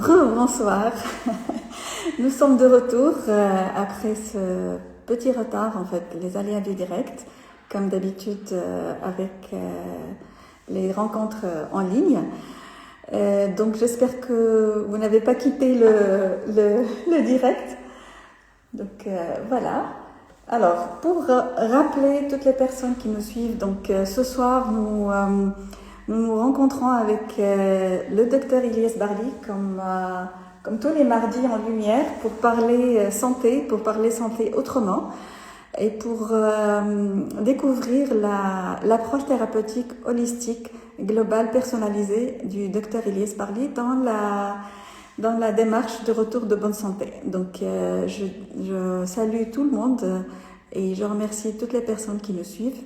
Bonsoir. Nous sommes de retour après ce petit retard, en fait, les aléas du direct, comme d'habitude avec les rencontres en ligne. Donc j'espère que vous n'avez pas quitté le direct. Donc voilà. Alors, pour rappeler toutes les personnes qui nous suivent, donc ce soir, nous rencontrons avec le docteur Ilyes Barli, comme tous les mardis en lumière, pour parler santé autrement, et pour découvrir l'approche thérapeutique holistique, globale, personnalisée du docteur Ilyes Barli dans la démarche de retour de bonne santé. Donc, je salue tout le monde et je remercie toutes les personnes qui nous suivent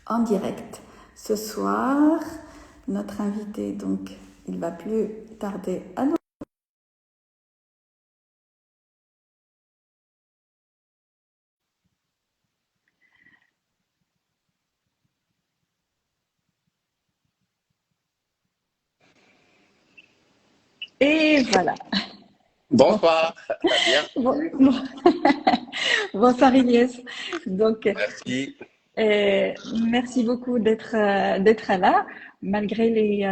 en direct. Ce soir, notre invité, donc, il va plus tarder à nous. Et voilà. Bonsoir, bien. Bon. Bonsoir Ilyes. Donc, Merci. merci beaucoup d'être là, malgré les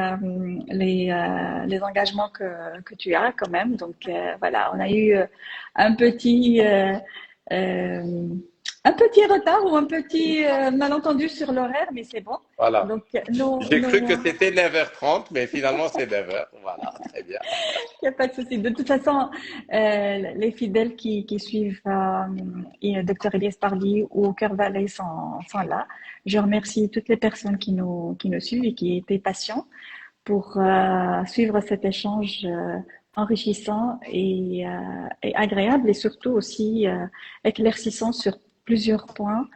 engagements que tu as quand même. Donc voilà, on a eu euh, un petit retard ou un petit malentendu sur l'horaire, mais c'est bon. Voilà. Donc nous, J'ai cru que nous, c'était 9h30, mais finalement c'est 9h. Voilà, très bien. Il n'y a pas de souci. De toute façon, les fidèles qui suivent Dr Elias Parly ou Cœur Valley sont là. Je remercie toutes les personnes qui nous suivent et qui étaient patients pour suivre cet échange enrichissant et agréable et surtout aussi éclaircissant sur plusieurs points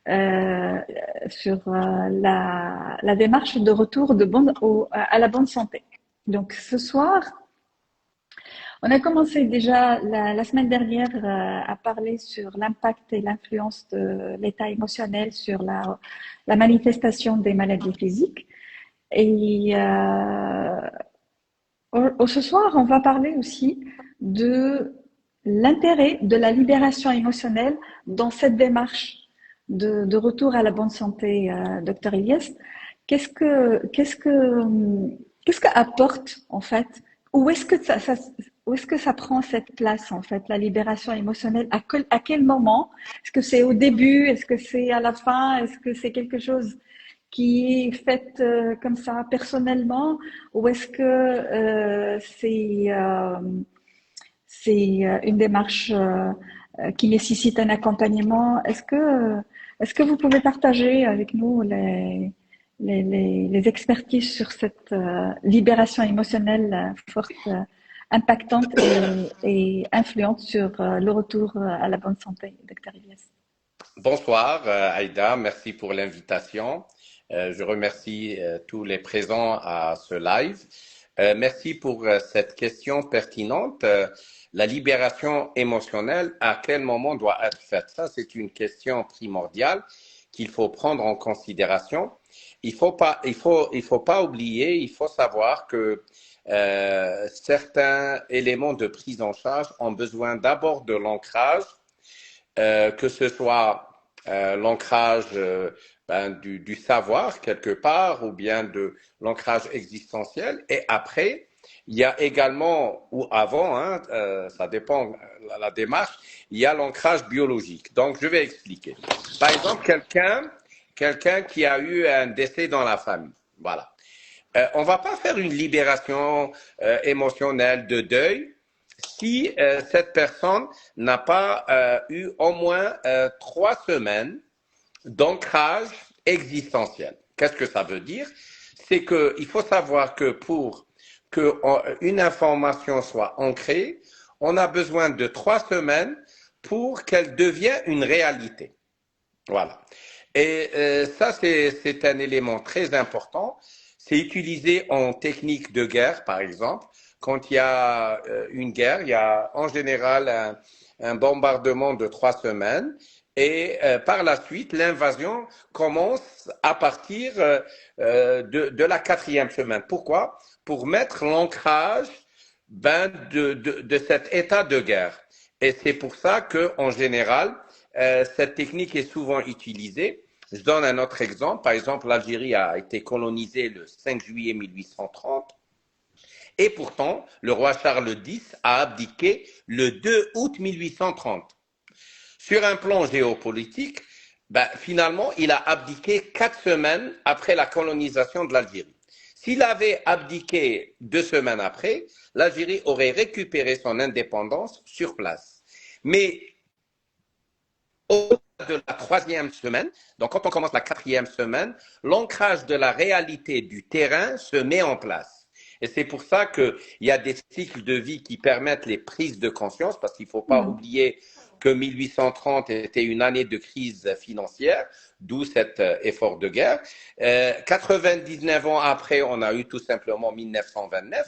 euh, sur la démarche de retour à la bonne santé. Donc ce soir, on a commencé déjà la semaine dernière à parler sur l'impact et l'influence de l'état émotionnel sur la manifestation des maladies physiques. Et ce soir, on va parler aussi de l'intérêt de la libération émotionnelle dans cette démarche de retour à la bonne santé, Dr Elias. Qu'est-ce que, qu'est-ce que, qu'est-ce que apporte en fait? Où est-ce que où est-ce que ça prend cette place en fait, la libération émotionnelle? À quel moment? Est-ce que c'est au début? Est-ce que c'est à la fin? Est-ce que c'est quelque chose qui est faite comme ça personnellement, ou est-ce que c'est une démarche qui nécessite un accompagnement? Est-ce que vous pouvez partager avec nous les expertises sur cette libération émotionnelle forte, impactante et influente sur le retour à la bonne santé, Dr Elias? Bonsoir, Aïda. Merci pour l'invitation. Je remercie tous les présents à ce live. Merci pour cette question pertinente. La libération émotionnelle, à quel moment doit être faite? Ça, c'est une question primordiale qu'il faut prendre en considération. Il faut pas oublier, il faut savoir que certains éléments de prise en charge ont besoin d'abord de l'ancrage, que ce soit l'ancrage du savoir quelque part ou bien de l'ancrage existentiel. Et après, il y a également, ou avant, ça dépend de la démarche, il y a l'ancrage biologique. Donc, je vais expliquer. Par exemple, quelqu'un qui a eu un décès dans la famille. Voilà. On va pas faire une libération émotionnelle de deuil si cette personne n'a pas eu au moins 3 semaines d'ancrage existentiel. Qu'est-ce que ça veut dire? C'est qu'il faut savoir que pour qu'une information soit ancrée, on a besoin de 3 semaines pour qu'elle devienne une réalité. Voilà. Et ça, c'est un élément très important. C'est utilisé en technique de guerre, par exemple. Quand il y a une guerre, il y a en général un bombardement de 3 semaines. Et par la suite, l'invasion commence à partir de la quatrième semaine. Pourquoi? Pour mettre l'ancrage de cet état de guerre. Et c'est pour ça que, en général, cette technique est souvent utilisée. Je donne un autre exemple. Par exemple, l'Algérie a été colonisée le 5 juillet 1830. Et pourtant, le roi Charles X a abdiqué le 2 août 1830. Sur un plan géopolitique, finalement, il a abdiqué 4 semaines après la colonisation de l'Algérie. S'il avait abdiqué 2 semaines après, l'Algérie aurait récupéré son indépendance sur place. Mais au-delà de la 3e semaine, donc quand on commence la 4e semaine, l'ancrage de la réalité du terrain se met en place. Et c'est pour ça qu'il y a des cycles de vie qui permettent les prises de conscience, parce qu'il ne faut pas oublier que 1830 était une année de crise financière, d'où cet effort de guerre. 99 ans après, on a eu tout simplement 1929,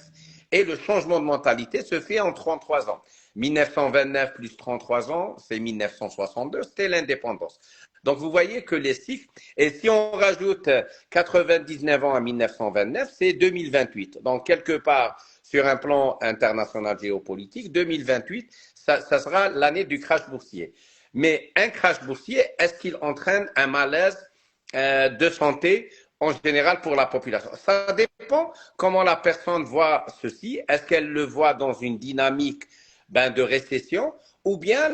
et le changement de mentalité se fait en 33 ans. 1929 plus 33 ans, c'est 1962, c'était l'indépendance. Donc vous voyez que les cycles, et si on rajoute 99 ans à 1929, c'est 2028. Donc quelque part, sur un plan international géopolitique, 2028, ça sera l'année du crash boursier. Mais un crash boursier, est-ce qu'il entraîne un malaise de santé en général pour la population? Ça dépend comment la personne voit ceci. Est-ce qu'elle le voit dans une dynamique de récession, ou bien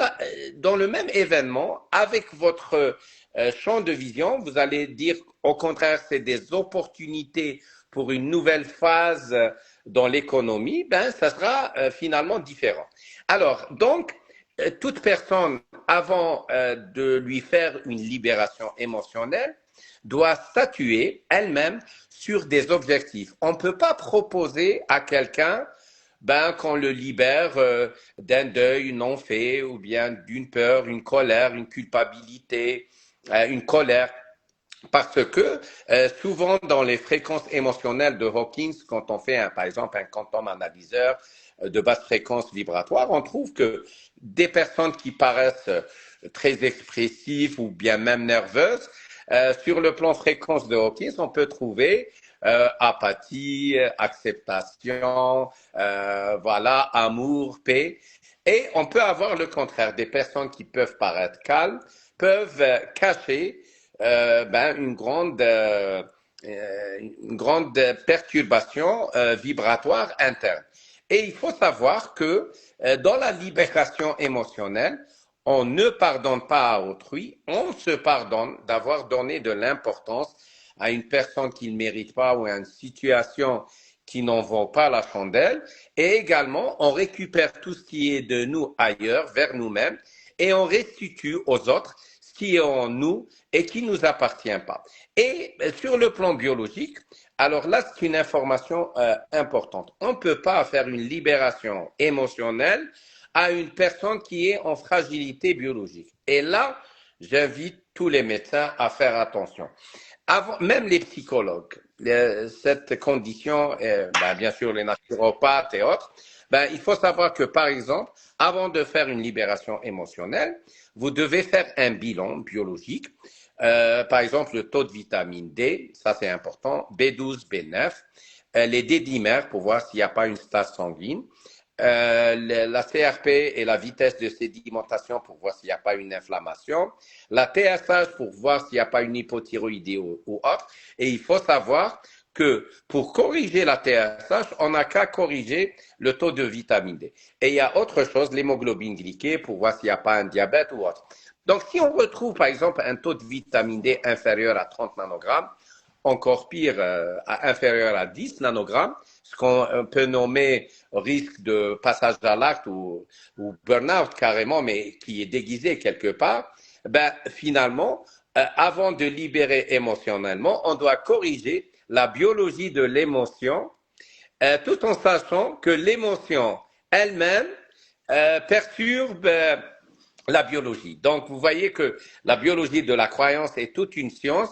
dans le même événement, avec votre champ de vision, vous allez dire au contraire, c'est des opportunités pour une nouvelle phase dans l'économie, ça sera finalement différent. Alors, donc, toute personne, avant de lui faire une libération émotionnelle, doit statuer elle-même sur des objectifs. On ne peut pas proposer à quelqu'un qu'on le libère d'un deuil non fait, ou bien d'une peur, une colère, une culpabilité, une colère. Parce que souvent dans les fréquences émotionnelles de Hawkins, quand on fait par exemple un quantum analyseur de basse fréquence vibratoire, on trouve que des personnes qui paraissent très expressives ou bien même nerveuses, sur le plan fréquence de Hawkins, on peut trouver apathie, acceptation, voilà, amour, paix. Et on peut avoir le contraire, des personnes qui peuvent paraître calmes, peuvent cacher une grande perturbation vibratoire interne. Et il faut savoir que dans la libération émotionnelle, on ne pardonne pas à autrui, on se pardonne d'avoir donné de l'importance à une personne qui ne mérite pas ou à une situation qui n'en vaut pas la chandelle. Et également, on récupère tout ce qui est de nous ailleurs, vers nous-mêmes, et on restitue aux autres ce qui est en nous et qui ne nous appartient pas. Et sur le plan biologique, alors là, c'est une information importante. On ne peut pas faire une libération émotionnelle à une personne qui est en fragilité biologique. Et là, j'invite tous les médecins à faire attention. Même les psychologues, cette condition, bien sûr les naturopathes et autres, il faut savoir que par exemple, avant de faire une libération émotionnelle, vous devez faire un bilan biologique. Par exemple, le taux de vitamine D, ça c'est important, B12, B9, les D-dimères pour voir s'il n'y a pas une stase sanguine, la CRP et la vitesse de sédimentation pour voir s'il n'y a pas une inflammation, la TSH pour voir s'il n'y a pas une hypothyroïdie ou autre. Et il faut savoir que pour corriger la TSH, on n'a qu'à corriger le taux de vitamine D. Et il y a autre chose, l'hémoglobine glyquée, pour voir s'il n'y a pas un diabète ou autre. Donc, si on retrouve, par exemple, un taux de vitamine D inférieur à 30 nanogrammes, encore pire, inférieur à 10 nanogrammes, ce qu'on peut nommer risque de passage à l'acte ou burn-out carrément, mais qui est déguisé quelque part, finalement, avant de libérer émotionnellement, on doit corriger la biologie de l'émotion, tout en sachant que l'émotion elle-même perturbe la biologie. Donc, vous voyez que la biologie de la croyance est toute une science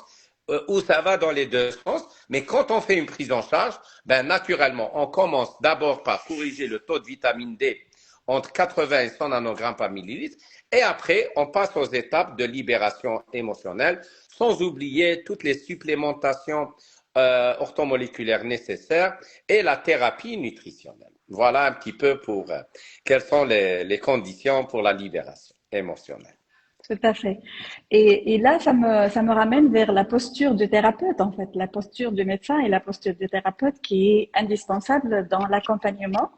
où ça va dans les deux sens. Mais quand on fait une prise en charge, naturellement, on commence d'abord par corriger le taux de vitamine D entre 80 et 100 nanogrammes par millilitre. Et après, on passe aux étapes de libération émotionnelle, sans oublier toutes les supplémentations orthomoléculaires nécessaires et la thérapie nutritionnelle. Voilà un petit peu pour quelles sont les conditions pour la libération émotionnelle. Tout à fait. Et là, ça me ramène vers la posture du thérapeute, en fait, la posture du médecin et la posture du thérapeute qui est indispensable dans l'accompagnement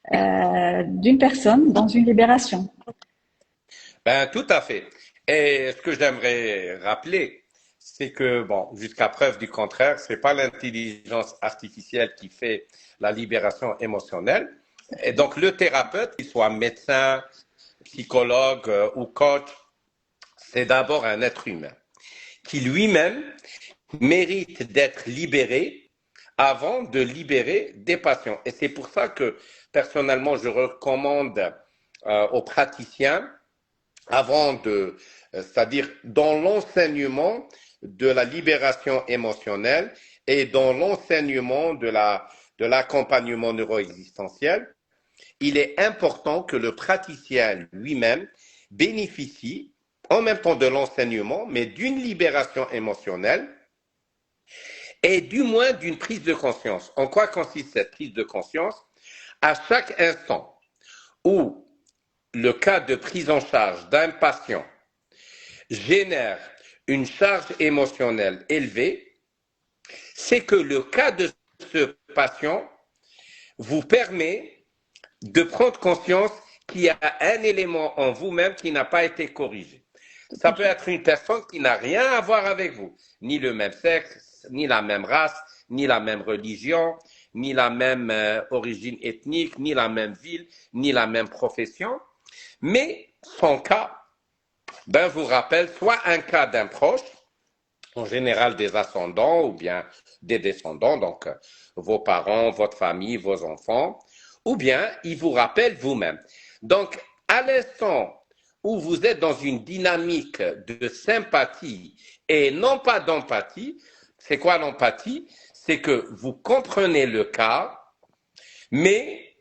d'une personne dans une libération. Ben, tout à fait. Et ce que j'aimerais rappeler, c'est que, bon, jusqu'à preuve du contraire, c'est pas l'intelligence artificielle qui fait la libération émotionnelle. Et donc, le thérapeute, qu'il soit médecin, psychologue ou coach, c'est d'abord un être humain qui lui-même mérite d'être libéré avant de libérer des patients. Et c'est pour ça que, personnellement, je recommande aux praticiens avant c'est-à-dire dans l'enseignement de la libération émotionnelle et dans l'enseignement de l'accompagnement neuroexistentiel, il est important que le praticien lui-même bénéficie en même temps de l'enseignement, mais d'une libération émotionnelle et du moins d'une prise de conscience. En quoi consiste cette prise de conscience? À chaque instant où le cas de prise en charge d'un patient génère une charge émotionnelle élevée, c'est que le cas de ce patient vous permet de prendre conscience qu'il y a un élément en vous-même qui n'a pas été corrigé. Ça peut être une personne qui n'a rien à voir avec vous, ni le même sexe, ni la même race, ni la même religion, ni la même origine ethnique, ni la même ville, ni la même profession, mais son cas vous rappelle soit un cas d'un proche, en général des ascendants ou bien des descendants, donc vos parents, votre famille, vos enfants, ou bien il vous rappelle vous-même. Donc, à l'instant où vous êtes dans une dynamique de sympathie et non pas d'empathie, c'est quoi l'empathie? C'est que vous comprenez le cas, mais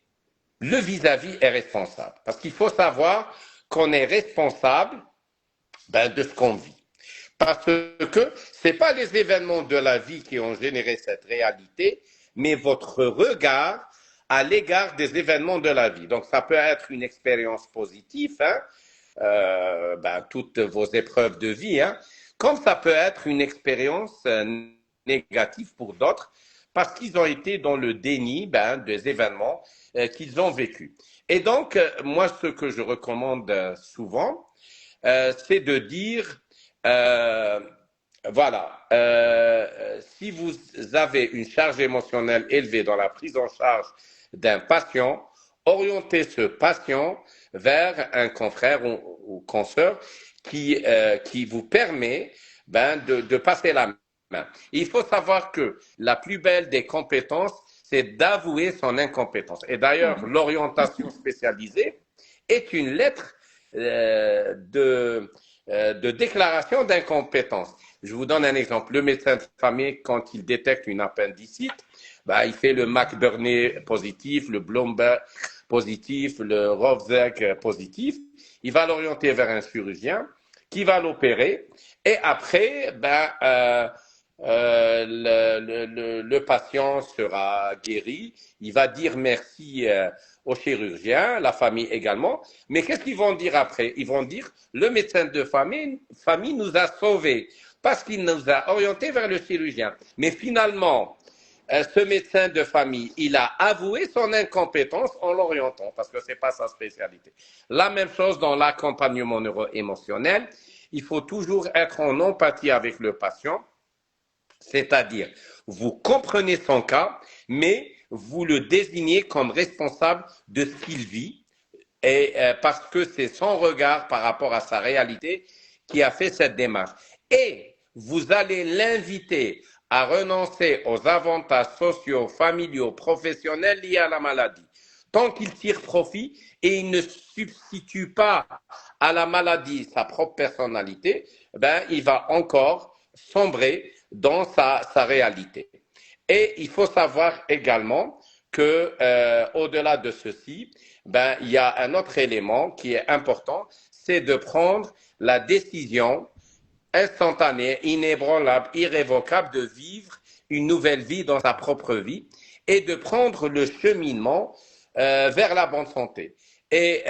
le vis-à-vis est responsable. Parce qu'il faut savoir qu'on est responsable de ce qu'on vit. Parce que ce n'est pas les événements de la vie qui ont généré cette réalité, mais votre regard à l'égard des événements de la vie. Donc, ça peut être une expérience positive, toutes vos épreuves de vie, comme ça peut être une expérience négative pour d'autres, parce qu'ils ont été dans le déni des événements qu'ils ont vécus. Et donc, moi, ce que je recommande souvent, c'est de dire, si vous avez une charge émotionnelle élevée dans la prise en charge d'un patient, orientez ce patient vers un confrère ou consoeur qui vous permet de passer la main. Il faut savoir que la plus belle des compétences, c'est d'avouer son incompétence. Et d'ailleurs, l'orientation spécialisée est une lettre de déclaration d'incompétence. Je vous donne un exemple. Le médecin de famille, quand il détecte une appendicite, il fait le McBurney positif, le Blomberg positif, le Rovzek positif. Il va l'orienter vers un chirurgien qui va l'opérer. Et après, le patient sera guéri. Il va dire merci au chirurgien, la famille également. Mais qu'est-ce qu'ils vont dire après? Ils vont dire, le médecin de famille nous a sauvés parce qu'il nous a orientés vers le chirurgien. Mais finalement, ce médecin de famille, il a avoué son incompétence en l'orientant parce que ce n'est pas sa spécialité. La même chose dans l'accompagnement neuro-émotionnel. Il faut toujours être en empathie avec le patient, c'est-à-dire vous comprenez son cas, mais vous le désignez comme responsable de ce qu'il vit, et parce que c'est son regard par rapport à sa réalité qui a fait cette démarche. Et vous allez l'inviter à renoncer aux avantages sociaux, familiaux, professionnels liés à la maladie. Tant qu'il tire profit et il ne substitue pas à la maladie sa propre personnalité, il va encore sombrer dans sa réalité. Et il faut savoir également que au-delà de ceci, il y a un autre élément qui est important, c'est de prendre la décision instantanée, inébranlable, irrévocable de vivre une nouvelle vie dans sa propre vie et de prendre le cheminement vers la bonne santé. Et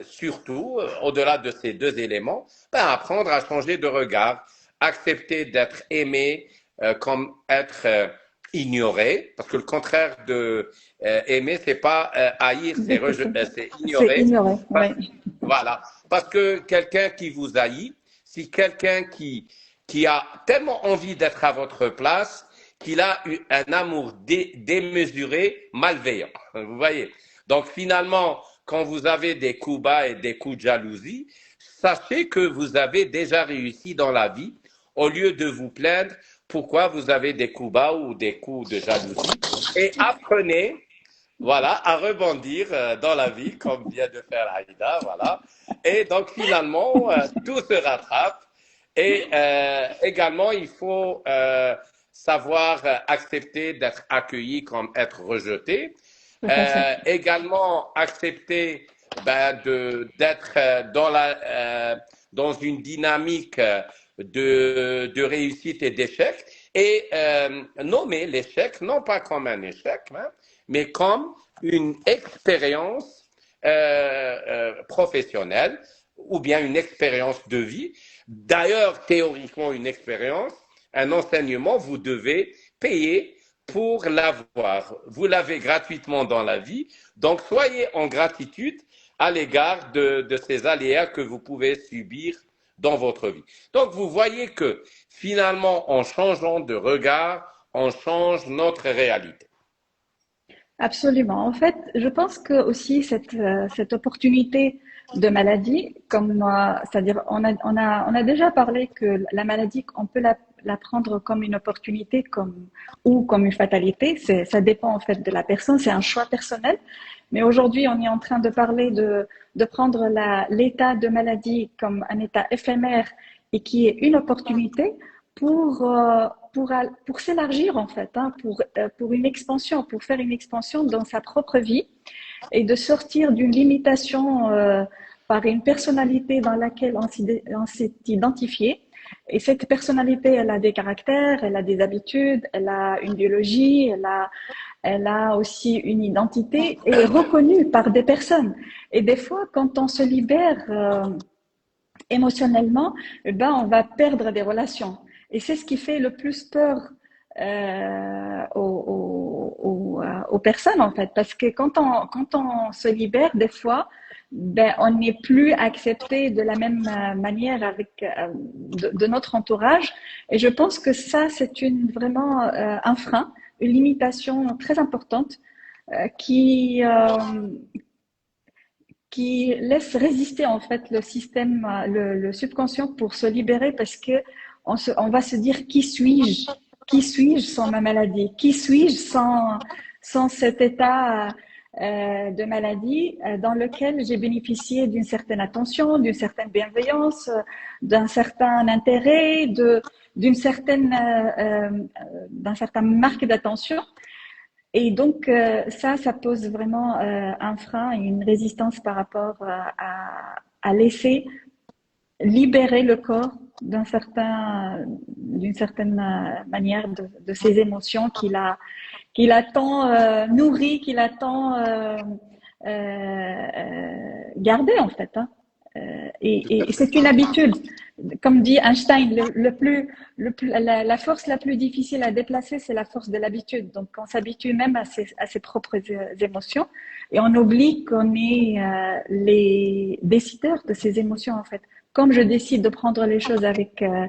surtout, au-delà de ces deux éléments, ben, apprendre à changer de regard, accepter d'être aimé comme être ignoré, parce que le contraire de aimer, c'est pas haïr, c'est C'est ignorer. ignoré, Parce, oui. voilà, parce que quelqu'un qui vous haït, si quelqu'un qui a tellement envie d'être à votre place, qu'il a eu un amour démesuré, malveillant. Vous voyez. Donc finalement, quand vous avez des coups bas et des coups de jalousie, sachez que vous avez déjà réussi dans la vie au lieu de vous plaindre pourquoi vous avez des coups bas ou des coups de jalousie et apprenez voilà, à rebondir dans la vie comme vient de faire Aïda, voilà. Et donc finalement, tout se rattrape et également il faut savoir accepter d'être accueilli comme être rejeté. Tout à fait. Également accepter ben, d'être dans une dynamique de réussite et d'échec et nommer l'échec non pas comme un échec, hein, mais comme une expérience professionnelle ou bien une expérience de vie. D'ailleurs, théoriquement, une expérience, un enseignement, vous devez payer pour l'avoir. Vous l'avez gratuitement dans la vie, donc soyez en gratitude à l'égard de ces aléas que vous pouvez subir dans votre vie. Donc vous voyez que finalement, en changeant de regard, on change notre réalité. Absolument. En fait, je pense que aussi cette opportunité de maladie, comme c'est-à-dire on a déjà parlé que la maladie, on peut la prendre comme une opportunité ou comme une fatalité. Ça dépend en fait de la personne, c'est un choix personnel. Mais aujourd'hui, on est en train de parler de prendre l'état de maladie comme un état éphémère et qui est une opportunité pour s'élargir en fait, hein, pour une expansion, pour faire une expansion dans sa propre vie et de sortir d'une limitation par une personnalité dans laquelle on s'est identifié. Et cette personnalité, elle a des caractères, elle a des habitudes, elle a une biologie, elle a aussi une identité et est reconnue par des personnes. Et des fois, quand on se libère émotionnellement, eh ben, on va perdre des relations. Et c'est ce qui fait le plus peur aux personnes, en fait. Parce que quand on se libère, des fois, ben, on n'est plus accepté de la même manière de notre entourage. Et je pense que ça, c'est vraiment un frein, une limitation très importante euh, qui, euh, qui laisse résister en fait le système, le subconscient pour se libérer parce que on va se dire qui suis-je? Qui suis-je sans ma maladie? Qui suis-je sans cet état de maladie dans lequel j'ai bénéficié d'une certaine attention, d'une certaine bienveillance, d'un certain intérêt, d'un certain marque d'attention. Et donc, ça pose vraiment un frein et une résistance par rapport à laisser libérer le corps d'une certaine manière de ses émotions qu'il a tant nourries, qu'il a tant gardées en fait. Hein. Et c'est une habitude. Comme dit Einstein, la force la plus difficile à déplacer, c'est la force de l'habitude. Donc, on s'habitue même à ses propres émotions et on oublie qu'on est les décideurs de ces émotions, en fait. Comme je décide de prendre les choses je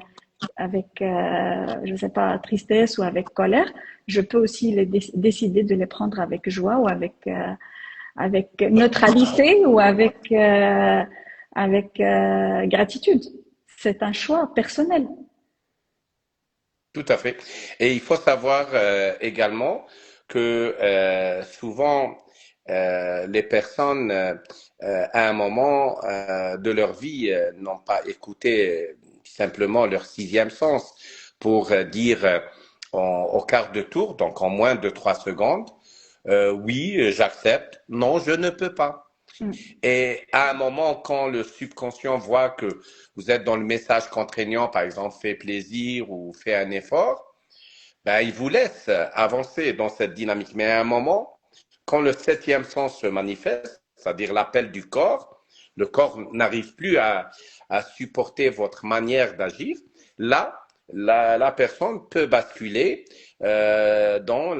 sais pas, tristesse ou avec colère, je peux aussi décider de les prendre avec joie ou avec neutralité ou avec gratitude. C'est un choix personnel. Tout à fait. Et il faut savoir également que souvent les personnes à un moment de leur vie n'ont pas écouté simplement leur sixième sens pour dire au quart de tour, donc en moins de 3 secondes, oui, j'accepte, non, je ne peux pas. Mm. Et à un moment, quand le subconscient voit que vous êtes dans le message contraignant, par exemple, fais plaisir ou fais un effort, ben, il vous laisse avancer dans cette dynamique. Mais à un moment, quand le septième sens se manifeste, c'est-à-dire l'appel du corps, le corps n'arrive plus à supporter votre manière d'agir, là, la personne peut basculer dans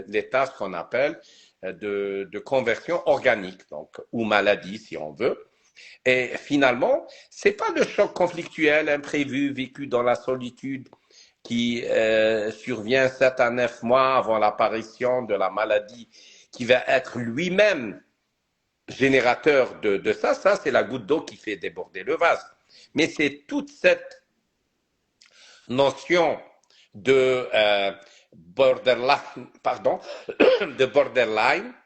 l'état ce qu'on appelle de conversion organique, donc, ou maladie si on veut. Et finalement, c'est pas le choc conflictuel imprévu vécu dans la solitude qui survient 7 à 9 mois avant l'apparition de la maladie qui va être lui-même générateur de ça. Ça, c'est la goutte d'eau qui fait déborder le vase. Mais c'est toute cette notion de borderline,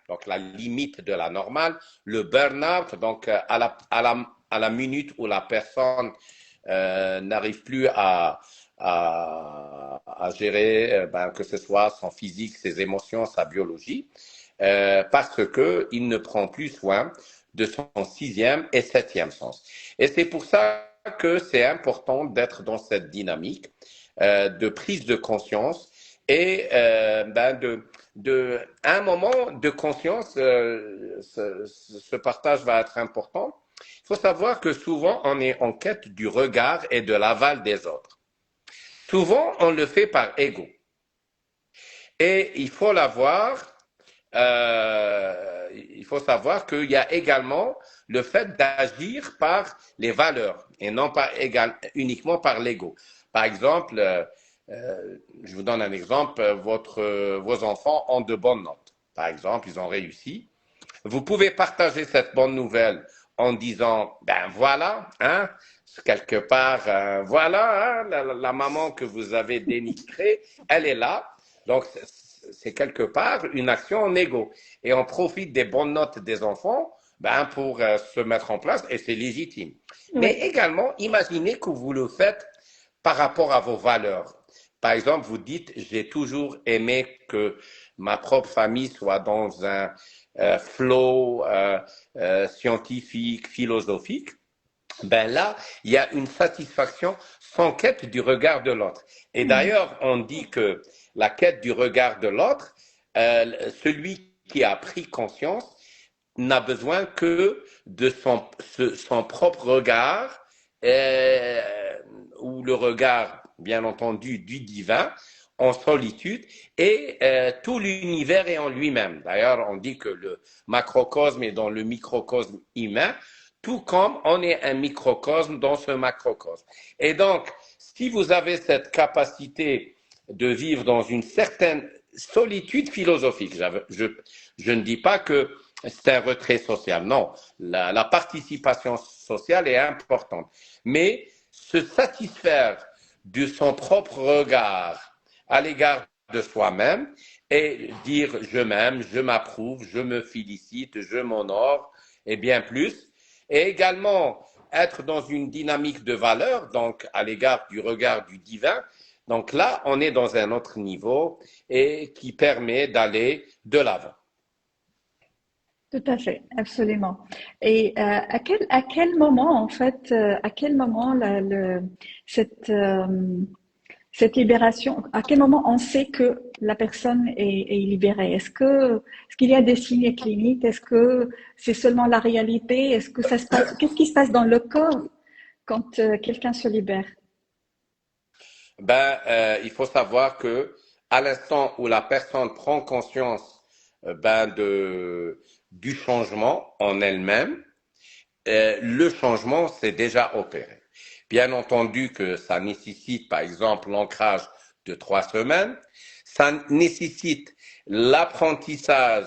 donc la limite de la normale, le burn-out, donc à la minute où la personne n'arrive plus à gérer, que ce soit son physique, ses émotions, sa biologie, parce qu'il ne prend plus soin de son sixième et septième sens. Et c'est pour ça que c'est important d'être dans cette dynamique de prise de conscience et un moment de conscience, ce partage va être important. Il faut savoir que souvent on est en quête du regard et de l'aval des autres. Souvent on le fait par ego. Et il faut savoir qu'il y a également le fait d'agir par les valeurs et non pas uniquement par l'ego. Par exemple, je vous donne un exemple, vos enfants ont de bonnes notes. Par exemple, ils ont réussi. Vous pouvez partager cette bonne nouvelle en disant, ben voilà, hein, quelque part, voilà, hein, la maman que vous avez dénigrée, elle est là. Donc, c'est quelque part une action en égo. Et on profite des bonnes notes des enfants pour se mettre en place et c'est légitime. Oui. Mais également, imaginez que vous le faites par rapport à vos valeurs. Par exemple, vous dites, j'ai toujours aimé que ma propre famille soit dans un flow scientifique, philosophique. Ben là, il y a une satisfaction sans quête du regard de l'autre. Et d'ailleurs, on dit que la quête du regard de l'autre, celui qui a pris conscience n'a besoin que de son propre regard ou le regard, bien entendu, du divin en solitude et tout l'univers est en lui-même. D'ailleurs, on dit que le macrocosme est dans le microcosme humain, tout comme on est un microcosme dans ce macrocosme. Et donc, si vous avez cette capacité de vivre dans une certaine solitude philosophique, je ne dis pas que c'est un retrait social, non, la participation sociale est importante, mais se satisfaire de son propre regard à l'égard de soi-même et dire je m'aime, je m'approuve, je me félicite, je m'honore et bien plus, et également être dans une dynamique de valeur, donc à l'égard du regard du divin. Donc là, on est dans un autre niveau et qui permet d'aller de l'avant. Tout à fait, absolument. Et à quel moment, en fait, à quel moment cette libération, à quel moment on sait que la personne est libérée? Est-ce qu'il y a des signes cliniques? Est-ce que c'est seulement la réalité? Est-ce que ça se passe? Qu'est-ce qui se passe dans le corps quand quelqu'un se libère? Il faut savoir que à l'instant où la personne prend conscience du changement en elle-même, le changement s'est déjà opéré. Bien entendu que ça nécessite, par exemple, l'ancrage de 3 semaines. Ça nécessite l'apprentissage,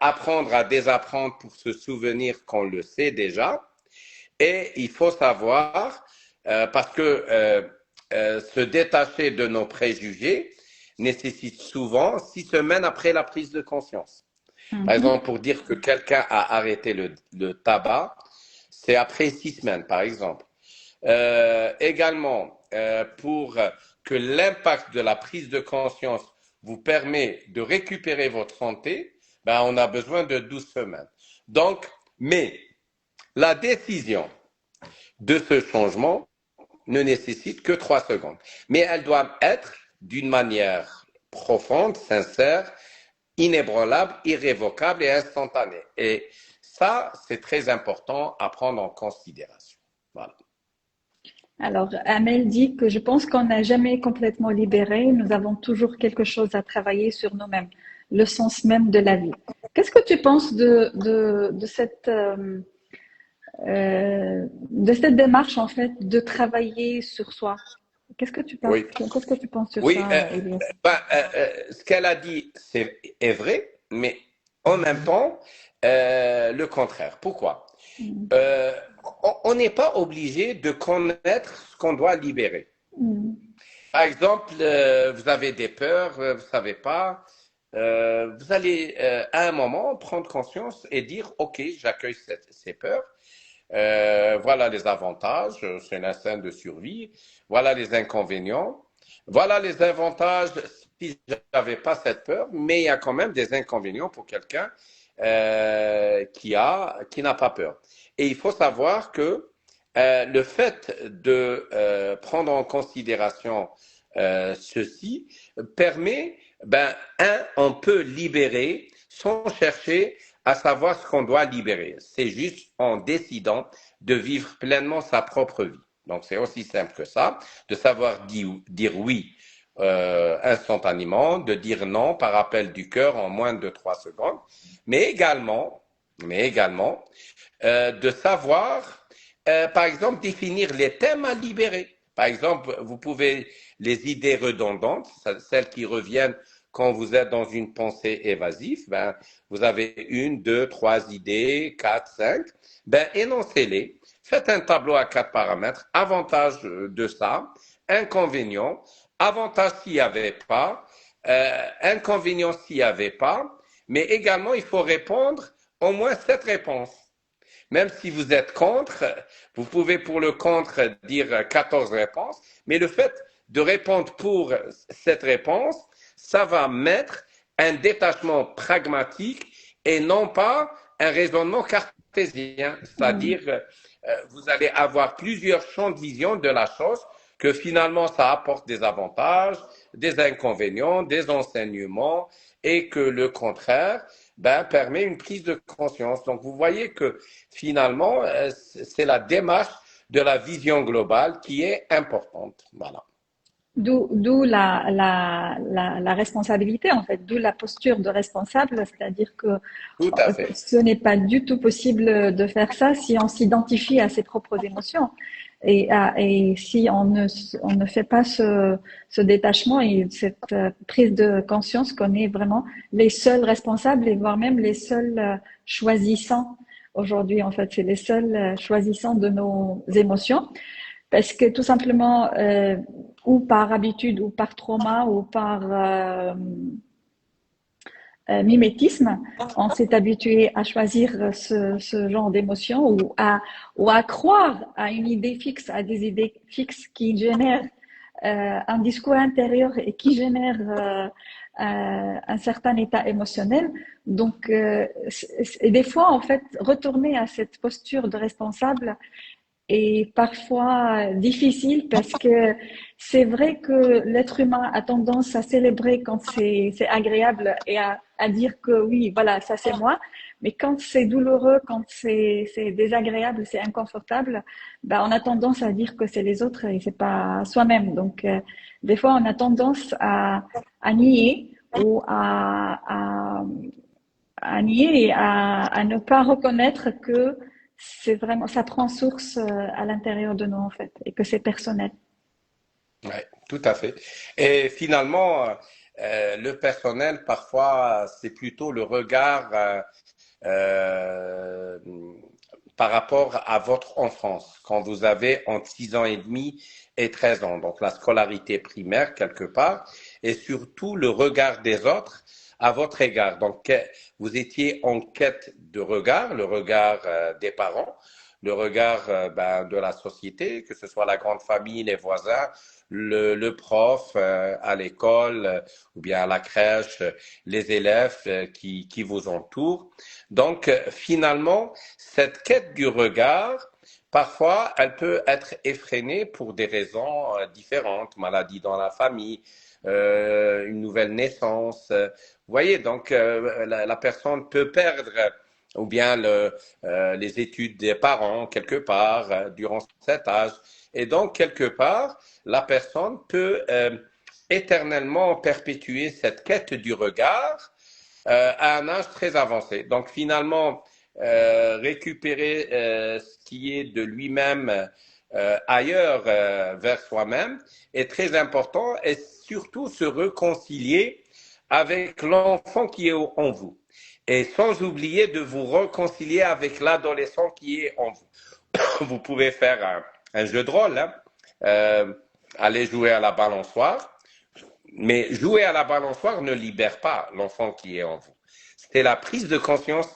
apprendre à désapprendre pour se souvenir qu'on le sait déjà. Et il faut savoir, parce que se détacher de nos préjugés nécessite souvent 6 semaines après la prise de conscience. Par exemple, pour dire que quelqu'un a arrêté le tabac, c'est après 6 semaines, par exemple. Également, pour que l'impact de la prise de conscience vous permet de récupérer votre santé, on a besoin de 12 semaines. Donc, mais la décision de ce changement ne nécessite que 3 secondes. Mais elle doit être d'une manière profonde, sincère, inébranlable, irrévocable et instantanée. Et ça, c'est très important à prendre en considération. Voilà. Alors, Amel dit que je pense qu'on n'a jamais complètement libéré, nous avons toujours quelque chose à travailler sur nous-mêmes, le sens même de la vie. Qu'est-ce que tu penses de cette démarche, en fait, de travailler sur soi? Oui, Qu'est-ce que tu penses sur oui. ça, Elias? Ce qu'elle a dit est vrai, mais en même temps, le contraire. Pourquoi? Mm. Euh, on n'est pas obligé de connaître ce qu'on doit libérer. Mm. Par exemple, vous avez des peurs, vous savez pas. Vous allez à un moment prendre conscience et dire, OK, j'accueille ces peurs. Voilà les avantages, c'est un instinct de survie. Voilà les inconvénients. Voilà les avantages si j'avais pas cette peur, mais il y a quand même des inconvénients pour quelqu'un qui n'a pas peur. Et il faut savoir que le fait de prendre en considération ceci permet, on peut libérer sans chercher à savoir ce qu'on doit libérer. C'est juste en décidant de vivre pleinement sa propre vie. Donc c'est aussi simple que ça, de savoir dire oui instantanément, de dire non par appel du cœur en moins de 3 secondes, mais également, de savoir, par exemple, définir les thèmes à libérer. Par exemple, vous pouvez les idées redondantes, celles qui reviennent quand vous êtes dans une pensée évasive, vous avez 1, 2, 3 idées, 4, 5, énoncez-les. Faites un tableau à 4 paramètres. Avantage de ça, inconvénient, avantage s'il n'y avait pas, inconvénient s'il n'y avait pas, mais également il faut répondre au moins 7 réponses. Même si vous êtes contre, vous pouvez pour le contre dire 14 réponses, mais le fait de répondre pour cette réponse, ça va mettre un détachement pragmatique et non pas un raisonnement cartésien. C'est-à-dire, vous allez avoir plusieurs champs de vision de la chose, que finalement ça apporte des avantages, des inconvénients, des enseignements, et que le contraire, permet une prise de conscience. Donc, vous voyez que finalement, c'est la démarche de la vision globale qui est importante. Voilà. D'où la responsabilité, en fait, d'où la posture de responsable, c'est-à-dire que Tout à fait. ce n'est pas du tout possible de faire ça si on s'identifie à ses propres émotions. Et si on ne fait pas ce détachement et cette prise de conscience qu'on est vraiment les seuls responsables et voire même les seuls choisissants. Aujourd'hui, en fait, c'est les seuls choisissants de nos émotions. Parce que tout simplement, ou par habitude, ou par trauma, ou par mimétisme, on s'est habitué à choisir ce genre d'émotion ou à croire à une idée fixe, à des idées fixes qui génèrent un discours intérieur et qui génèrent un certain état émotionnel. Donc, et des fois, en fait, retourner à cette posture de responsable est parfois difficile parce que c'est vrai que l'être humain a tendance à célébrer quand c'est agréable et à dire que oui, voilà, ça c'est moi. Mais quand c'est douloureux, quand c'est désagréable, c'est inconfortable, on a tendance à dire que c'est les autres et c'est pas soi-même. Donc, des fois, on a tendance à nier ou à nier et à ne pas reconnaître que c'est vraiment, ça prend source à l'intérieur de nous, en fait, et que c'est personnel. Ouais, tout à fait. Et finalement, le personnel, parfois, c'est plutôt le regard euh, par rapport à votre enfance, quand vous avez entre 6 ans et demi et 13 ans, donc la scolarité primaire quelque part, et surtout le regard des autres à votre égard. Donc, vous étiez en quête de regard, le regard des parents, le regard de la société, que ce soit la grande famille, les voisins, le prof à l'école ou bien à la crèche, les élèves qui vous entourent. Donc, finalement, cette quête du regard, parfois, elle peut être effrénée pour des raisons différentes, maladie dans la famille, une nouvelle naissance. Vous voyez, donc la personne peut perdre ou bien les études des parents quelque part durant cet âge. Et donc, quelque part, la personne peut éternellement perpétuer cette quête du regard à un âge très avancé. Donc, finalement, récupérer ce qui est de lui-même ailleurs vers soi-même est très important et surtout se réconcilier avec l'enfant qui est en vous. Et sans oublier de vous réconcilier avec l'adolescent qui est en vous. Vous pouvez faire un jeu de rôle, hein? Aller jouer à la balançoire. Mais jouer à la balançoire ne libère pas l'enfant qui est en vous. C'est la prise de conscience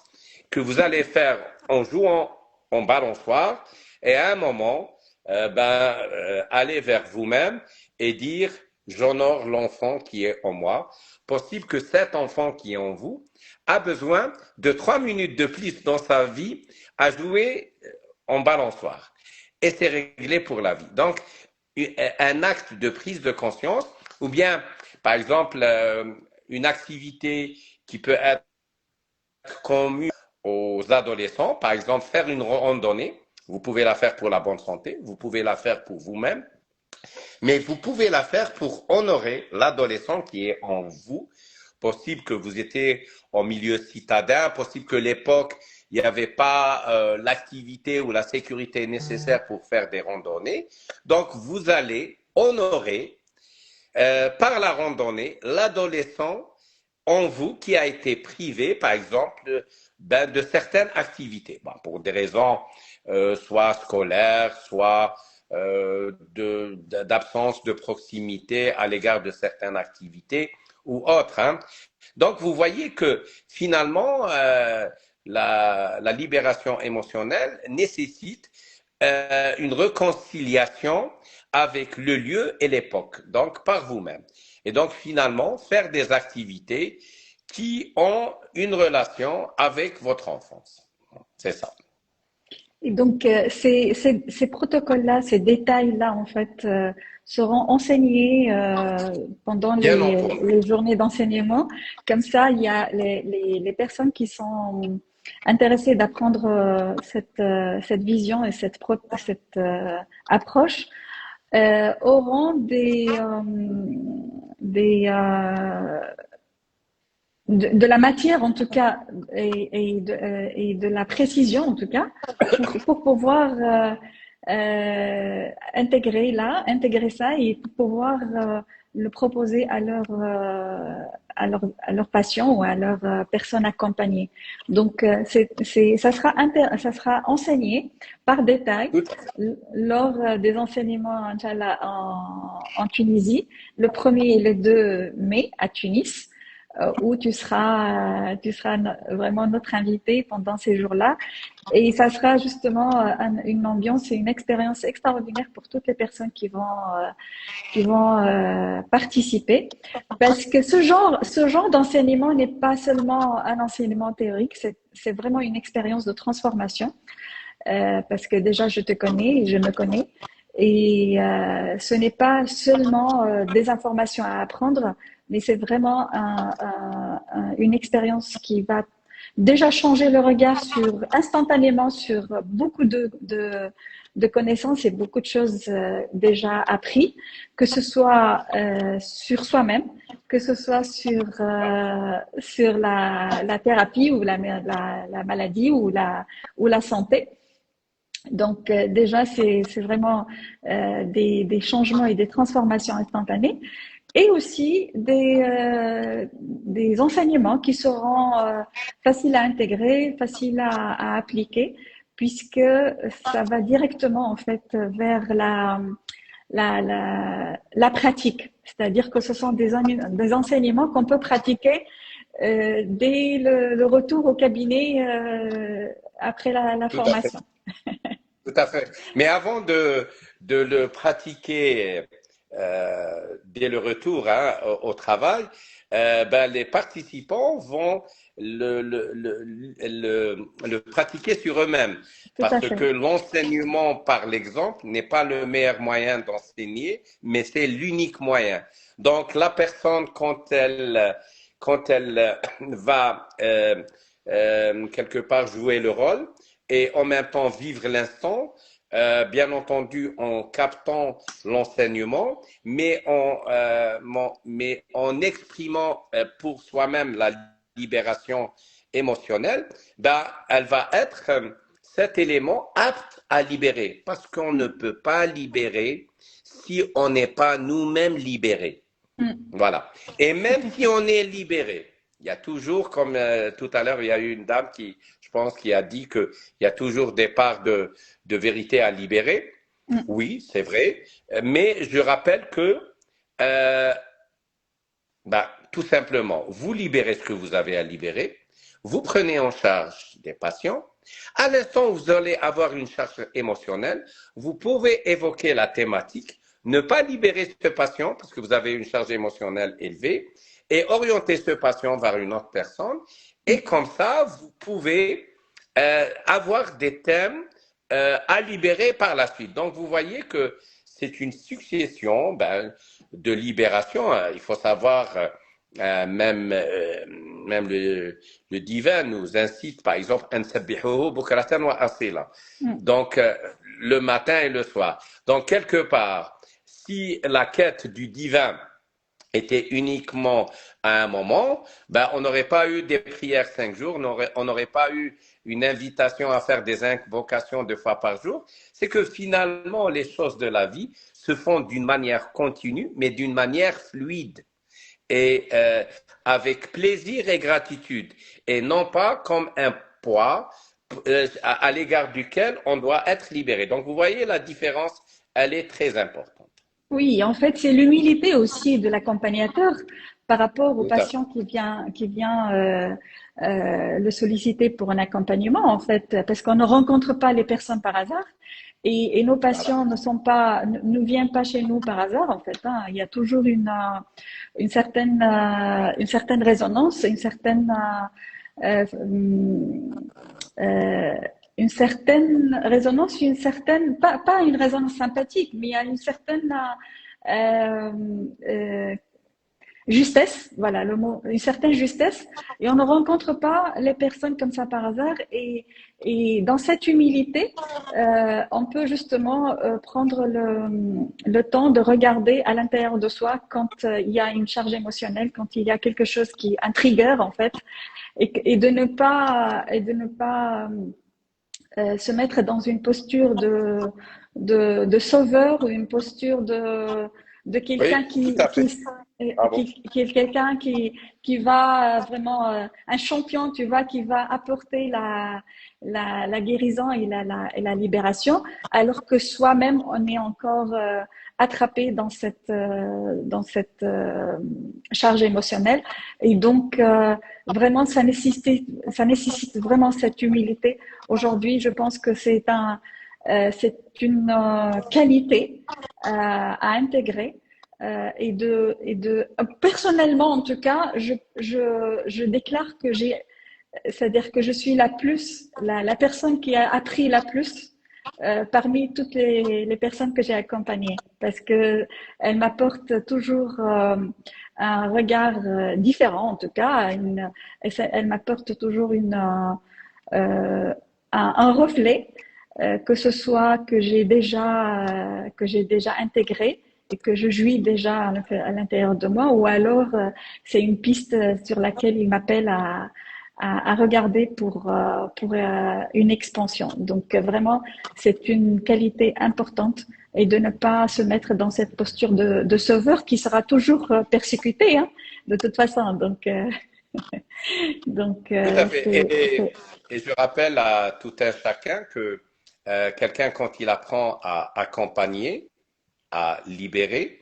que vous allez faire en jouant en balançoire et à un moment, aller vers vous-même et dire j'honore l'enfant qui est en moi. Possible que cet enfant qui est en vous a besoin de 3 minutes de plus dans sa vie à jouer en balançoire. Et c'est réglé pour la vie. Donc, un acte de prise de conscience ou bien, par exemple, une activité qui peut être commune aux adolescents, par exemple, faire une randonnée. Vous pouvez la faire pour la bonne santé, vous pouvez la faire pour vous-même, mais vous pouvez la faire pour honorer l'adolescent qui est en vous. Possible que vous étiez en milieu citadin, possible que l'époque, il n'y avait pas l'activité ou la sécurité nécessaire pour faire des randonnées. Donc, vous allez honorer par la randonnée l'adolescent en vous qui a été privé, par exemple, de certaines activités, pour des raisons soit scolaires, soit d'absence de proximité à l'égard de certaines activités ou autres. Hein. Donc, vous voyez que finalement, la libération émotionnelle nécessite une réconciliation avec le lieu et l'époque, donc par vous-même. Et donc, finalement, faire des activités qui ont une relation avec votre enfance. C'est ça. Et donc, ces protocoles-là, ces détails-là, en fait, seront enseignés pendant Bien entendu. les journées d'enseignement. Comme ça, il y a les personnes qui sont intéressées d'apprendre cette vision et cette approche auront de la matière en tout cas et de la précision en tout cas pour pouvoir intégrer ça et pour pouvoir le proposer à leurs patients ou à leurs personnes accompagnées. Donc ça sera enseigné par détail lors des enseignements Inch'Allah, en Tunisie, le 1er et le 2 mai à Tunis. Où tu seras vraiment notre invité pendant ces jours-là. Et ça sera justement une ambiance et une expérience extraordinaire pour toutes les personnes qui vont participer. Parce que ce genre d'enseignement n'est pas seulement un enseignement théorique, c'est vraiment une expérience de transformation. Parce que déjà, je te connais et je me connais. Et ce n'est pas seulement des informations à apprendre, mais c'est vraiment une expérience qui va déjà changer le regard instantanément sur beaucoup de connaissances et beaucoup de choses déjà apprises, que ce soit sur soi-même, que ce soit sur la thérapie ou la maladie ou la santé. Donc déjà, c'est vraiment des changements et des transformations instantanées. Et aussi des enseignements qui seront faciles à intégrer, faciles à appliquer, puisque ça va directement en fait vers la pratique. C'est-à-dire que ce sont des enseignements qu'on peut pratiquer dès le retour au cabinet après la formation. Tout à fait. Mais avant de le pratiquer dès le retour au travail, les participants vont le pratiquer sur eux-mêmes. Tout à Parce fait. que l'enseignement par l'exemple n'est pas le meilleur moyen d'enseigner, mais c'est l'unique moyen. Donc, la personne, quand elle va quelque part jouer le rôle et en même temps vivre l'instant, bien entendu en captant l'enseignement, mais en exprimant pour soi-même la libération émotionnelle, ben, elle va être cet élément apte à libérer, parce qu'on ne peut pas libérer si on n'est pas nous-mêmes libérés. Voilà. Et même si on est libéré, il y a toujours, comme tout à l'heure, il y a eu une dame qui, je pense, qui a dit qu'il y a toujours des parts de vérité à libérer. Oui, c'est vrai. Mais je rappelle que, euh, tout simplement, vous libérez ce que vous avez à libérer. Vous prenez en charge des patients. À l'instant où vous allez avoir une charge émotionnelle, vous pouvez évoquer la thématique, ne pas libérer ce patient parce que vous avez une charge émotionnelle élevée et orienter ce patient vers une autre personne. Et comme ça, vous pouvez avoir des thèmes à libérer par la suite. Donc, vous voyez que c'est une succession de libération. Il faut savoir, même le divin nous incite, par exemple, donc le matin et le soir. Donc, quelque part, si la quête du divin était uniquement à un moment, on n'aurait pas eu des prières 5 jours, on n'aurait pas eu une invitation à faire des invocations 2 fois par jour. C'est que finalement, les choses de la vie se font d'une manière continue, mais d'une manière fluide et avec plaisir et gratitude, et non pas comme un poids à l'égard duquel on doit être libéré. Donc, vous voyez, la différence, elle est très importante. Oui, en fait, c'est l'humilité aussi de l'accompagnateur par rapport au Tout à fait. patient qui vient le solliciter pour un accompagnement, en fait, parce qu'on ne rencontre pas les personnes par hasard et nos Voilà. patients ne viennent pas chez nous par hasard, en fait, hein. Il y a toujours une certaine résonance, euh, euh, une certaine résonance, pas une résonance sympathique, mais il y a une certaine euh, euh, justesse, voilà le mot, une certaine justesse, et on ne rencontre pas les personnes comme ça par hasard, et dans cette humilité, on peut justement prendre le temps de regarder à l'intérieur de soi quand il y a une charge émotionnelle, quand il y a quelque chose un trigger en fait, et de ne pas se mettre dans une posture de sauveur ou une posture de quelqu'un Oui, tout à fait. Bravo. qui est quelqu'un qui va vraiment, un champion, tu vois, qui va apporter la guérison et la libération, alors que soi-même, on est encore attrapé dans cette charge émotionnelle. Et donc, vraiment, ça nécessite vraiment cette humilité. Aujourd'hui, je pense que c'est une qualité à intégrer. Personnellement, en tout cas, je déclare que c'est-à-dire que je suis la personne qui a appris la plus parmi toutes les personnes que j'ai accompagnées, parce que elle m'apporte toujours un regard différent, en tout cas, elle m'apporte toujours un reflet, que ce soit que j'ai déjà intégré et que je jouis déjà à l'intérieur de moi, ou alors c'est une piste sur laquelle il m'appelle à regarder pour une expansion. Donc vraiment, c'est une qualité importante, et de ne pas se mettre dans cette posture de sauveur qui sera toujours persécuté, hein, de toute façon. Tout à fait. C'est Et je rappelle à tout un chacun que quelqu'un, quand il apprend à accompagner, à libérer,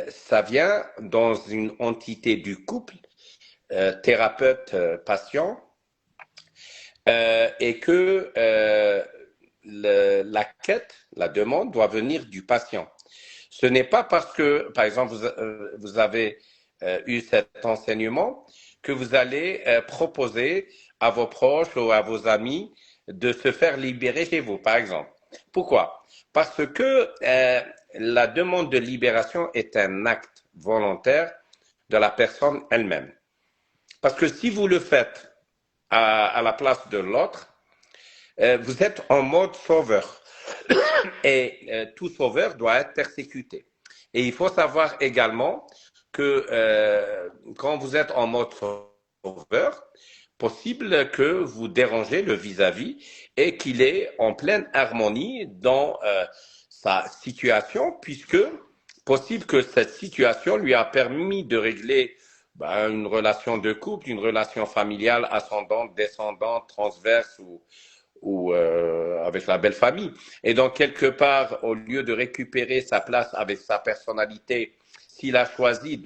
ça vient dans une entité du couple, thérapeute-patient, et que la quête, la demande doit venir du patient. Ce n'est pas parce que, par exemple, vous avez eu cet enseignement que vous allez proposer à vos proches ou à vos amis de se faire libérer chez vous, par exemple. Pourquoi? Parce que la demande de libération est un acte volontaire de la personne elle-même. Parce que si vous le faites à la place de l'autre, vous êtes en mode sauveur. Et tout sauveur doit être persécuté. Et il faut savoir également que quand vous êtes en mode sauveur, possible que vous dérangez le vis-à-vis et qu'il est en pleine harmonie dans sa situation, puisque possible que cette situation lui a permis de régler une relation de couple, une relation familiale ascendante, descendante, transverse ou avec la belle famille. Et donc, quelque part, au lieu de récupérer sa place avec sa personnalité, s'il a choisi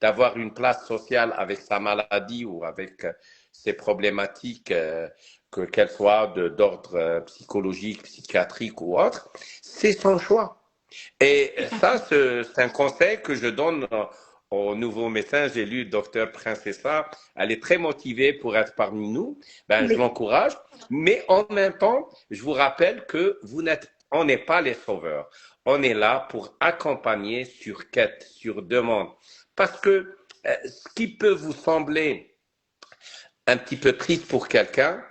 d'avoir une place sociale avec sa maladie ou avec ses problématiques, qu'elles soient d'ordre psychologique, psychiatrique ou autre, c'est son choix. Et ça, c'est un conseil que je donne au nouveau médecin. J'ai lu Docteur Princessa. Elle est très motivée pour être parmi nous. Je l'encourage. Mais en même temps, je vous rappelle que on n'est pas les sauveurs. On est là pour accompagner sur quête, sur demande. Parce que ce qui peut vous sembler un petit peu triste pour quelqu'un,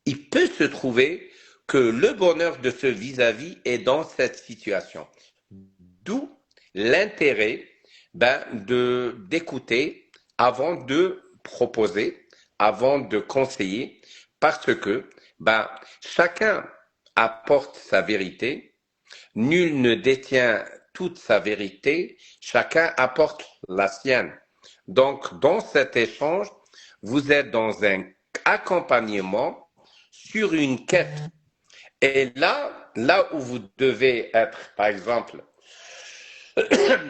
il peut se trouver que le bonheur de ce vis-à-vis est dans cette situation. D'où l'intérêt d'écouter avant de proposer, avant de conseiller, parce que chacun apporte sa vérité, nul ne détient toute sa vérité, chacun apporte la sienne. Donc, dans cet échange, vous êtes dans un accompagnement sur une quête. Et là où vous devez être, par exemple,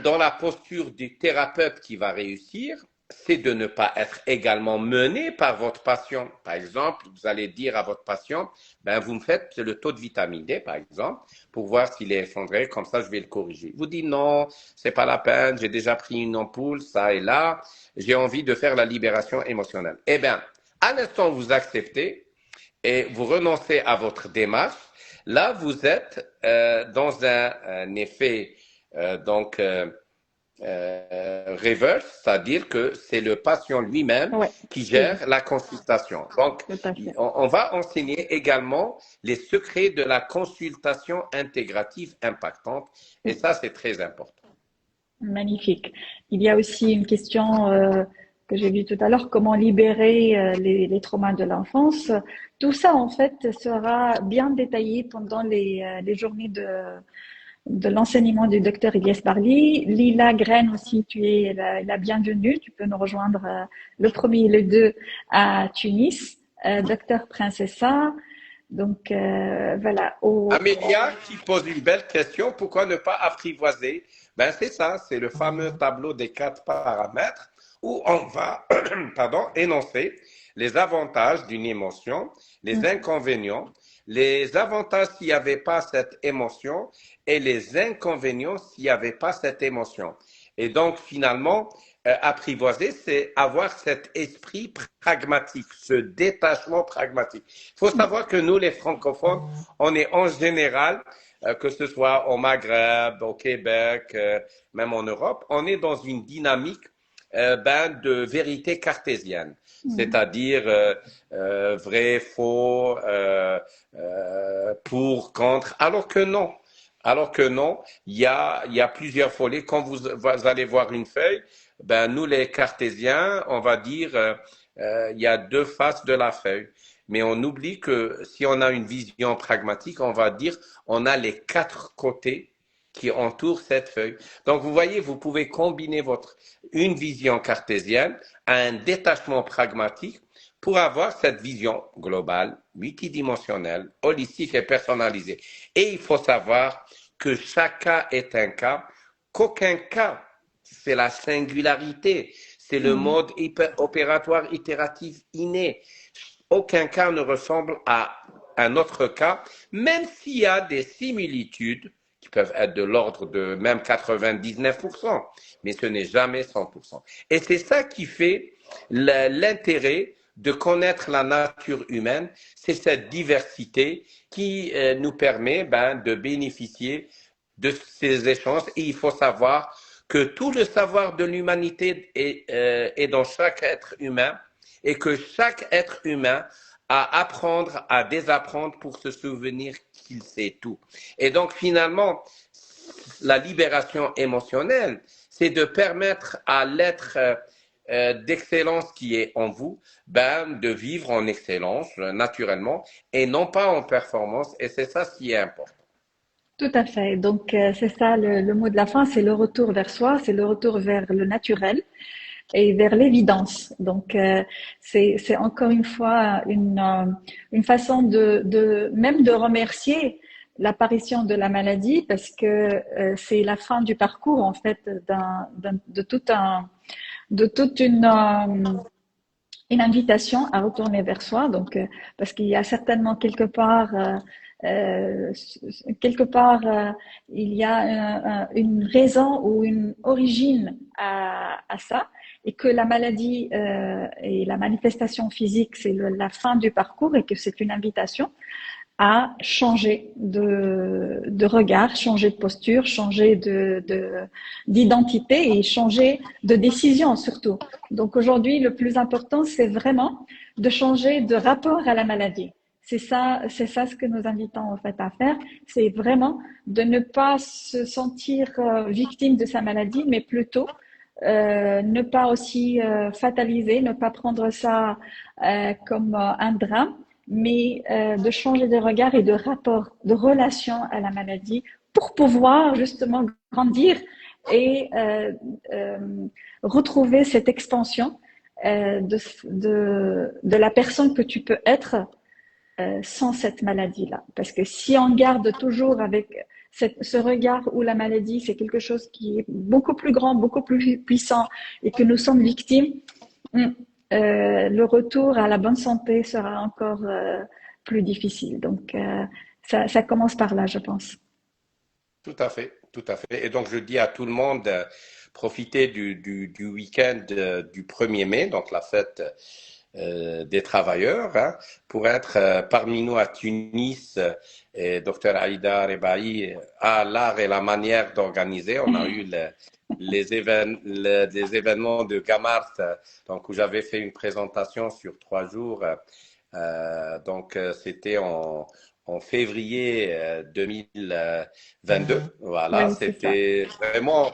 dans la posture du thérapeute qui va réussir, c'est de ne pas être également mené par votre patient. Par exemple, vous allez dire à votre patient, vous me faites le taux de vitamine D, par exemple, pour voir s'il est effondré, comme ça je vais le corriger. Vous dites non, c'est pas la peine, j'ai déjà pris une ampoule, ça et là, j'ai envie de faire la libération émotionnelle. À l'instant où vous acceptez et vous renoncez à votre démarche, là vous êtes dans un effet reverse, c'est-à-dire que c'est le patient lui-même qui gère la consultation. Donc, on va enseigner également les secrets de la consultation intégrative impactante, et ça, c'est très important. Magnifique. Il y a aussi une question que j'ai vue tout à l'heure, comment libérer les traumas de l'enfance. Tout ça, en fait, sera bien détaillé pendant les journées de l'enseignement du docteur Ilyes Barli. Lila Graine aussi, tu es la bienvenue. Tu peux nous rejoindre le 1er et le 2 à Tunis. Docteur Princessa. Donc, voilà. Amélia qui pose une belle question. Pourquoi ne pas apprivoiser? C'est ça, c'est le fameux tableau des 4 paramètres où on va énoncer les avantages d'une émotion, les inconvénients, les avantages s'il n'y avait pas cette émotion et les inconvénients s'il n'y avait pas cette émotion. Et donc, finalement, apprivoiser, c'est avoir cet esprit pragmatique, ce détachement pragmatique. Il faut savoir que nous, les francophones, on est en général, que ce soit au Maghreb, au Québec, même en Europe, on est dans une dynamique de vérité cartésienne, c'est-à-dire vrai, faux, pour, contre, alors que non, il y a plusieurs volets. Quand vous allez voir une feuille, nous les cartésiens, on va dire il y a 2 faces de la feuille. Mais on oublie que si on a une vision pragmatique, on va dire on a les 4 côtés qui entourent cette feuille. Donc vous voyez, vous pouvez combiner une vision cartésienne à un détachement pragmatique pour avoir cette vision globale, multidimensionnelle, holistique et personnalisée. Et il faut savoir que chaque cas est un cas, qu'aucun cas, c'est la singularité, c'est le mode opératoire itératif inné. Aucun cas ne ressemble à un autre cas, même s'il y a des similitudes qui peuvent être de l'ordre de même 99%, mais ce n'est jamais 100%. Et c'est ça qui fait l'intérêt de connaître la nature humaine, c'est cette diversité qui nous permet de bénéficier de ces échanges. Et il faut savoir que tout le savoir de l'humanité est dans chaque être humain et que chaque être humain a à apprendre, à désapprendre pour se souvenir qu'il sait tout. Et donc finalement, la libération émotionnelle, c'est de permettre à l'être d'excellence qui est en vous, de vivre en excellence naturellement et non pas en performance. Et c'est ça ce qui est important. Tout à fait. Donc, c'est ça le mot de la fin, c'est le retour vers soi, c'est le retour vers le naturel et vers l'évidence. Donc, c'est encore une fois une façon même de remercier l'apparition de la maladie parce que c'est la fin du parcours en fait de toute une invitation à retourner vers soi. Donc, parce qu'il y a certainement euh, quelque part, il y a une raison ou une origine à ça, et que la maladie et la manifestation physique, c'est la fin du parcours et que c'est une invitation à changer de regard, changer de posture, changer d'identité et changer de décision surtout. Donc aujourd'hui, le plus important, c'est vraiment de changer de rapport à la maladie. C'est ça ce que nous invitons en fait à faire. C'est vraiment de ne pas se sentir victime de sa maladie, mais plutôt ne pas aussi fataliser, ne pas prendre ça comme un drame, mais de changer de regard et de rapport, de relation à la maladie pour pouvoir justement grandir et retrouver cette expansion de la personne que tu peux être sans cette maladie-là. Parce que si on garde toujours avec ce regard où la maladie, c'est quelque chose qui est beaucoup plus grand, beaucoup plus puissant et que nous sommes victimes, le retour à la bonne santé sera encore plus difficile. Donc, ça commence par là, je pense. Tout à fait, tout à fait. Et donc, je dis à tout le monde, profitez du week-end du 1er mai, donc la fête des travailleurs, hein, pour être parmi nous à Tunis. Et Dr Aïda Rebaï a l'art et la manière d'organiser. On a eu les événements de Gamart, donc où j'avais fait une présentation sur 3 jours. Donc, c'était en février 2022. Voilà, Oui, c'est ça. c'était vraiment.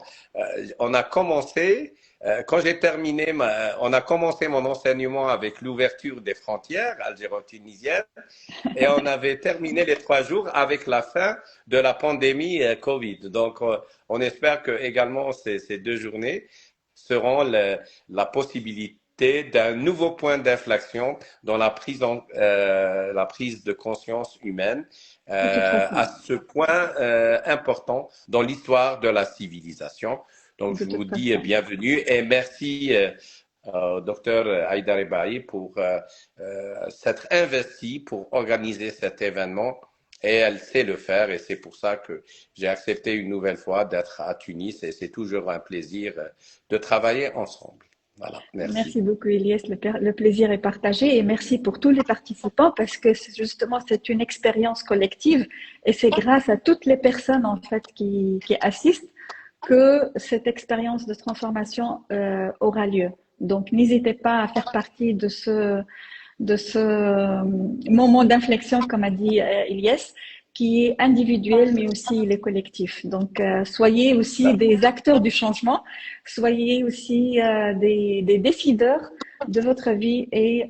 On a commencé. Quand j'ai terminé, on a commencé mon enseignement avec l'ouverture des frontières algéro-tunisiennes et on avait terminé les 3 jours avec la fin de la pandémie Covid. Donc, on espère que également ces 2 journées seront la possibilité d'un nouveau point d'inflexion dans la prise de conscience humaine Tout à fait. à ce point important dans l'histoire de la civilisation. Donc, De je vous toute dis façon. bienvenue et merci, docteur Aïda Rebaï, pour s'être investi pour organiser cet événement. Et elle sait le faire et c'est pour ça que j'ai accepté une nouvelle fois d'être à Tunis et c'est toujours un plaisir de travailler ensemble. Voilà, merci. Merci beaucoup, Elias. Le plaisir est partagé et merci pour tous les participants parce que justement, c'est une expérience collective et c'est grâce à toutes les personnes en fait qui assistent que cette expérience de transformation aura lieu. Donc, n'hésitez pas à faire partie de ce moment d'inflexion, comme a dit Elias, qui est individuel, mais aussi il est collectif. Donc, soyez aussi des acteurs du changement, soyez aussi des décideurs de votre vie et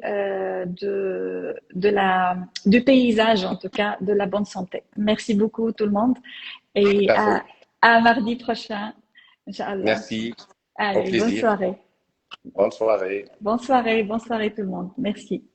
du paysage, en tout cas, de la bonne santé. Merci beaucoup tout le monde Tout et à fait. à mardi prochain, Inch'Allah. Merci. Au Allez, bonne plaisir. soirée. Bonne soirée. Bonne soirée tout le monde. Merci.